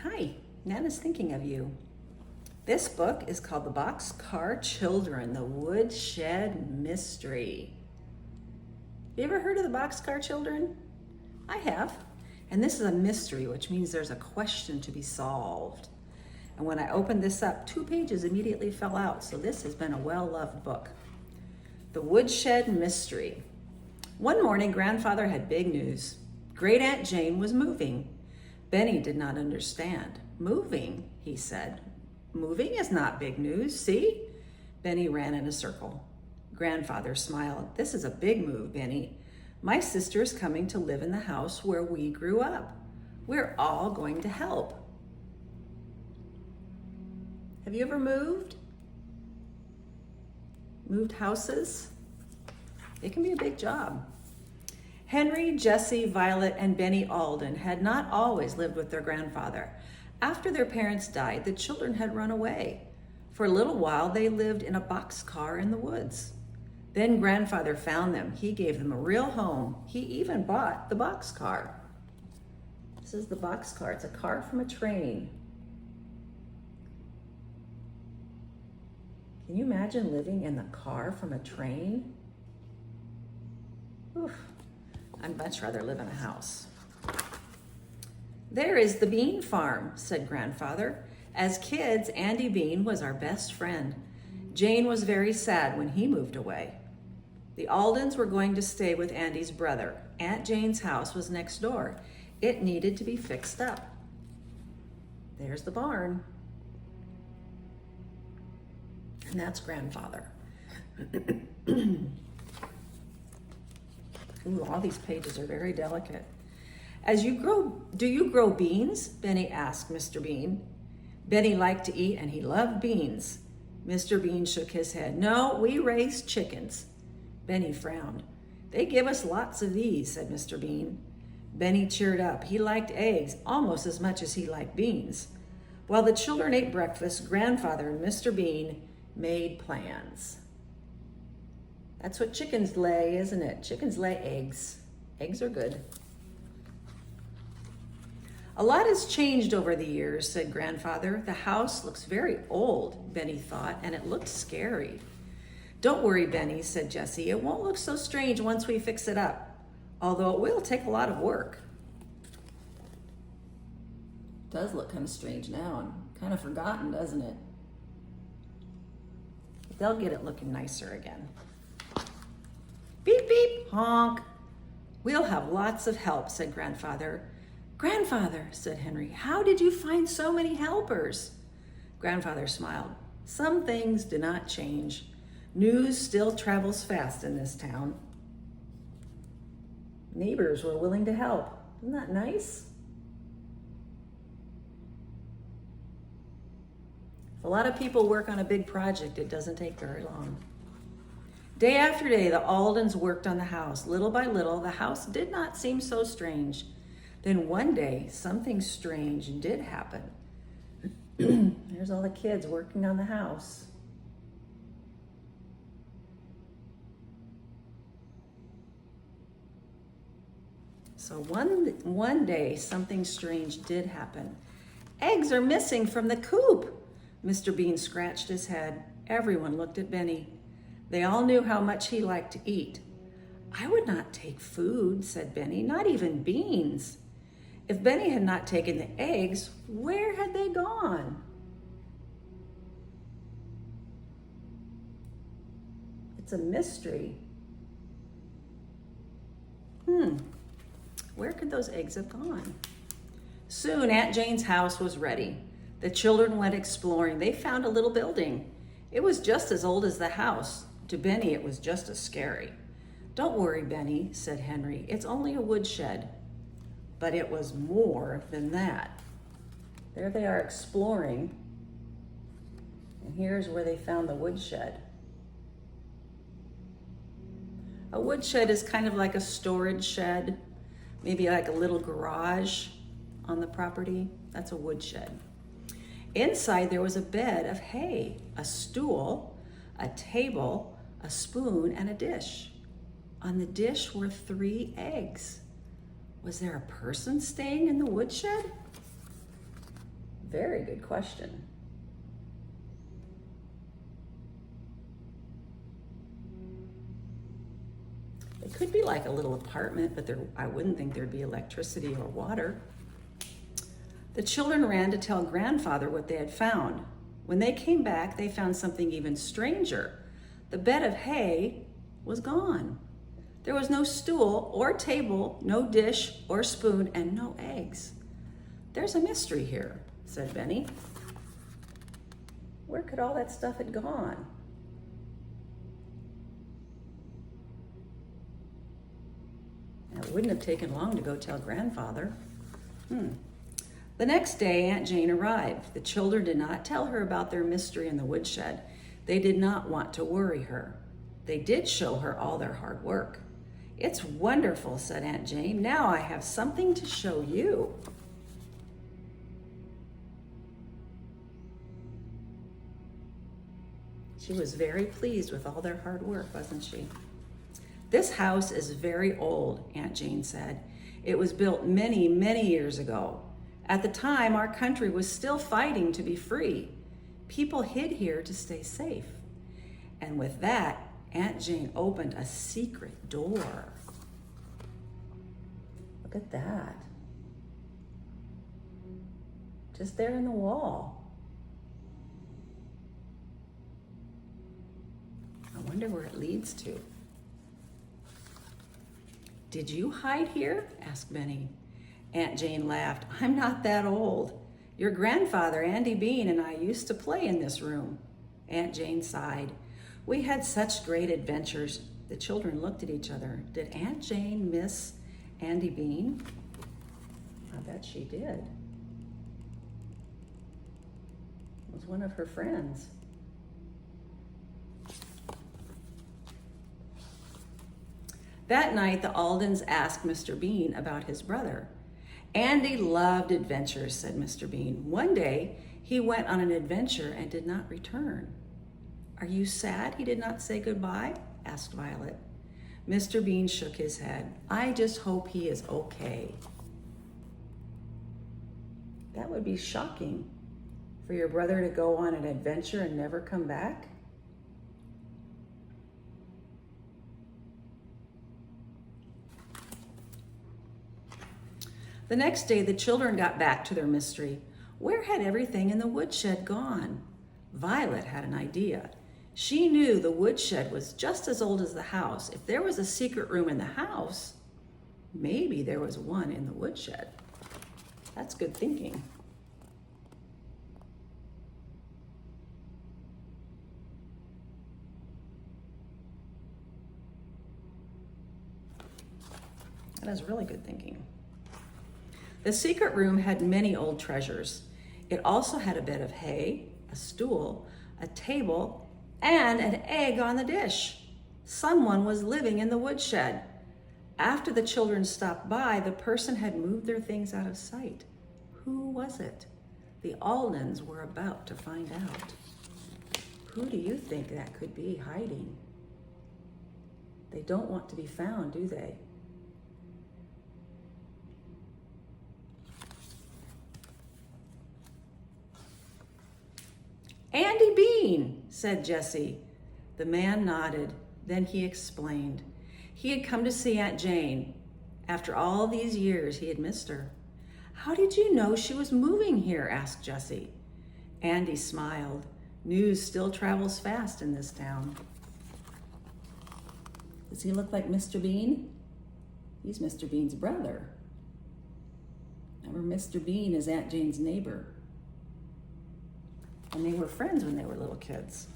Hi, Nana's thinking of you. This book is called The Boxcar Children, the Woodshed Mystery. You ever heard of the Boxcar Children? I have. And this is a mystery, which means there's a question to be solved. And when I opened this up, 2 pages immediately fell out, so this has been a well-loved book. The Woodshed Mystery. One morning, Grandfather had big news. Great Aunt Jane was moving. Benny did not understand. Moving, he said. Moving is not big news, see? Benny ran in a circle. Grandfather smiled. This is a big move, Benny. My sister's coming to live in the house where we grew up. We're all going to help. Have you ever moved? Moved houses? It can be a big job. Henry, Jesse, Violet, and Benny Alden had not always lived with their grandfather. After their parents died, the children had run away. For a little while, they lived in a boxcar in the woods. Then Grandfather found them. He gave them a real home. He even bought the boxcar. This is the boxcar. It's a car from a train. Can you imagine living in the car from a train? Oof. I'd much rather live in a house. There is the bean farm, said Grandfather. As kids, Andy Bean was our best friend. Jane was very sad when he moved away. The Aldens were going to stay with Andy's brother. Aunt Jane's house was next door. It needed to be fixed up. There's the barn. And that's Grandfather. Ooh, all these pages are very delicate. Do you grow beans? Benny asked Mr. Bean. Benny liked to eat and he loved beans. Mr. Bean shook his head. No, we raise chickens. Benny frowned. They give us lots of these, said Mr. Bean. Benny cheered up. He liked eggs almost as much as he liked beans. While the children ate breakfast, Grandfather and Mr. Bean made plans. That's what chickens lay, isn't it? Chickens lay eggs. Eggs are good. A lot has changed over the years, said Grandfather. The house looks very old, Benny thought, and it looked scary. Don't worry, Benny, said Jesse. It won't look so strange once we fix it up, although it will take a lot of work. It does look kind of strange now and kind of forgotten, doesn't it? But they'll get it looking nicer again. Beep, beep, honk. We'll have lots of help, said Grandfather. Grandfather, said Henry, how did you find so many helpers? Grandfather smiled. Some things do not change. News still travels fast in this town. Neighbors were willing to help. Isn't that nice? If a lot of people work on a big project, it doesn't take very long. Day after day, the Aldens worked on the house. Little by little, the house did not seem so strange. Then one day, something strange did happen. There's all the kids working on the house. So one day, something strange did happen. Eggs are missing from the coop. Mr. Bean scratched his head. Everyone looked at Benny. They all knew how much he liked to eat. I would not take food, said Benny, not even beans. If Benny had not taken the eggs, where had they gone? It's a mystery. Where could those eggs have gone? Soon Aunt Jane's house was ready. The children went exploring. They found a little building. It was just as old as the house. To Benny, it was just as scary. Don't worry, Benny, said Henry. It's only a woodshed. But it was more than that. There they are exploring. And here's where they found the woodshed. A woodshed is kind of like a storage shed, maybe like a little garage on the property. That's a woodshed. Inside there was a bed of hay, a stool, a table, a spoon, and a dish. On the dish were 3 eggs. Was there a person staying in the woodshed? Very good question. It could be like a little apartment, but I wouldn't think there'd be electricity or water. The children ran to tell grandfather what they had found. When they came back, they found something even stranger. The bed of hay was gone. There was no stool or table, no dish or spoon, and no eggs. There's a mystery here, said Benny. Where could all that stuff have gone? It wouldn't have taken long to go tell grandfather. The next day, Aunt Jane arrived. The children did not tell her about their mystery in the woodshed. They did not want to worry her. They did show her all their hard work. It's wonderful, said Aunt Jane. Now I have something to show you. She was very pleased with all their hard work, wasn't she? This house is very old, Aunt Jane said. It was built many, many years ago. At the time, our country was still fighting to be free. People hid here to stay safe. And with that, Aunt Jane opened a secret door. Look at that. Just there in the wall. I wonder where it leads to. Did you hide here? Asked Benny. Aunt Jane laughed. I'm not that old. Your grandfather, Andy Bean, and I used to play in this room. Aunt Jane sighed. We had such great adventures. The children looked at each other. Did Aunt Jane miss Andy Bean? I bet she did. It was one of her friends. That night, the Aldens asked Mr. Bean about his brother. Andy loved adventures, said Mr. Bean. One day, he went on an adventure and did not return. Are you sad he did not say goodbye? Asked Violet. Mr. Bean shook his head. I just hope he is okay. That would be shocking for your brother to go on an adventure and never come back. The next day, the children got back to their mystery. Where had everything in the woodshed gone? Violet had an idea. She knew the woodshed was just as old as the house. If there was a secret room in the house, maybe there was one in the woodshed. That's good thinking. That is really good thinking. The secret room had many old treasures. It also had a bed of hay, a stool, a table, and an egg on the dish. Someone was living in the woodshed. After the children stopped by, the person had moved their things out of sight. Who was it? The Aldens were about to find out. Who do you think that could be hiding? They don't want to be found, do they? Andy Bean, said Jessie. The man nodded. Then he explained. He had come to see Aunt Jane. After all these years, he had missed her. How did you know she was moving here? Asked Jessie. Andy smiled. News still travels fast in this town. Does he look like Mr. Bean? He's Mr. Bean's brother. Remember, Mr. Bean is Aunt Jane's neighbor. And they were friends when they were little kids.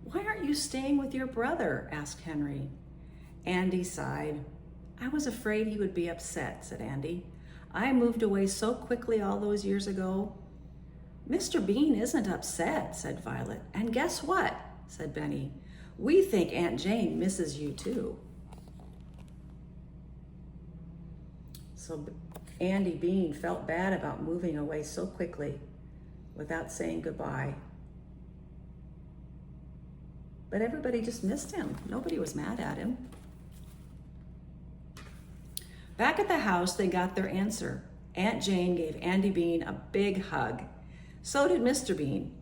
Why aren't you staying with your brother? Asked Henry. Andy sighed. I was afraid he would be upset, said Andy. I moved away so quickly all those years ago. Mr. Bean isn't upset, said Violet. And guess what? Said Benny. We think Aunt Jane misses you too. So Andy Bean felt bad about moving away so quickly without saying goodbye. But everybody just missed him. Nobody was mad at him. Back at the house, they got their answer. Aunt Jane gave Andy Bean a big hug. So did Mr. Bean.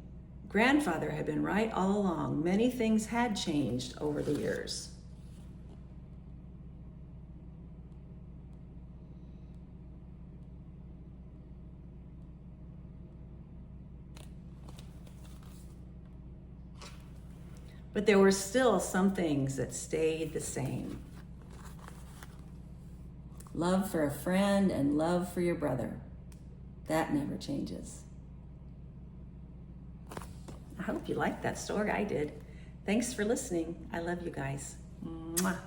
Grandfather had been right all along. Many things had changed over the years. But there were still some things that stayed the same. Love for a friend and love for your brother. That never changes. I hope you liked that story. I did. Thanks for listening. I love you guys. Mwah.